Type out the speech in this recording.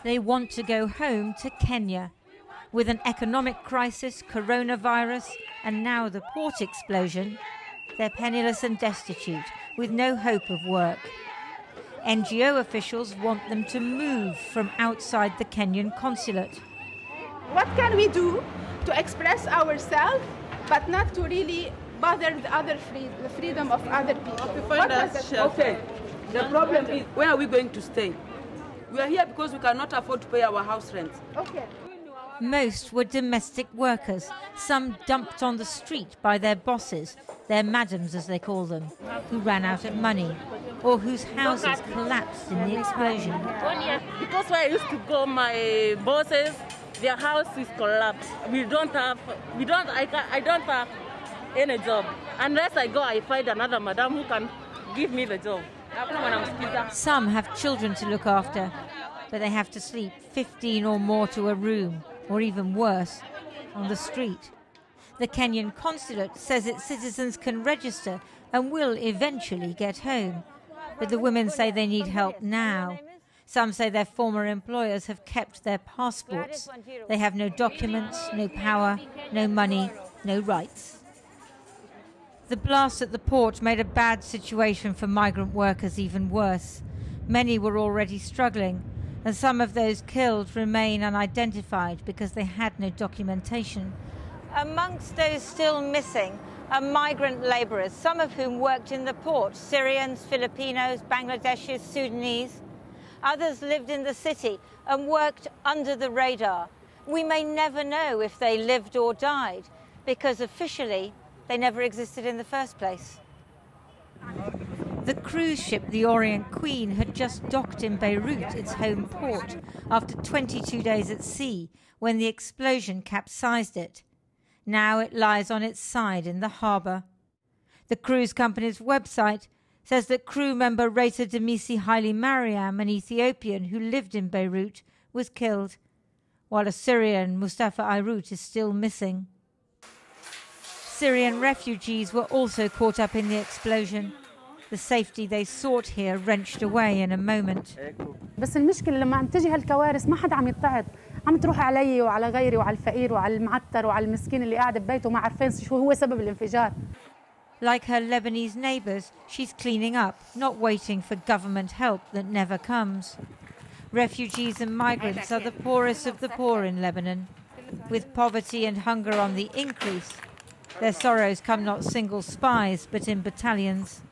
They want to go home to Kenya. With an economic crisis, coronavirus, and now the port explosion, they're penniless and destitute, with no hope of work. NGO officials want them to move from outside the Kenyan consulate. What can we do to express ourselves, but not to really bother the freedom of other people? Okay, the problem is, where are we going to stay? We are here because we cannot afford to pay our house rent. Okay. Most were domestic workers, some dumped on the street by their bosses, their madams as they call them, who ran out of money, or whose houses collapsed in the explosion. Because where I used to go, my bosses, their house is collapsed. I don't have any job. Unless I go, I find another madam who can give me the job. Some have children to look after, but they have to sleep 15 or more to a room, or even worse, on the street. The Kenyan consulate says its citizens can register and will eventually get home. But the women say they need help now. Some say their former employers have kept their passports. They have no documents, no power, no money, no rights. The blast at the port made a bad situation for migrant workers even worse. Many were already struggling, and some of those killed remain unidentified because they had no documentation. Amongst those still missing are migrant labourers, some of whom worked in the port: Syrians, Filipinos, Bangladeshis, Sudanese. Others lived in the city and worked under the radar. We may never know if they lived or died, because officially they never existed in the first place. The cruise ship, the Orient Queen, had just docked in Beirut, its home port, after 22 days at sea, when the explosion capsized it. Now it lies on its side in the harbour. The cruise company's website says that crew member Reta Demisi Haile Mariam, an Ethiopian who lived in Beirut, was killed, while a Syrian, Mustafa Ayrut, is still missing. Syrian refugees were also caught up in the explosion. The safety they sought here wrenched away in a moment. بس المشكلة لما عم تجي هالكوارث ما حدا عم يتعظ، عم تروح علي وعلى غيري وعلى الفقير وعلى المعتر وعلى المسكين اللي قاعد ببيته ما عارفين شو هو سبب الانفجار. Like her Lebanese neighbours, she's cleaning up, not waiting for government help that never comes. Refugees and migrants are the poorest of the poor in Lebanon. With poverty and hunger on the increase, their sorrows come not single spies, but in battalions.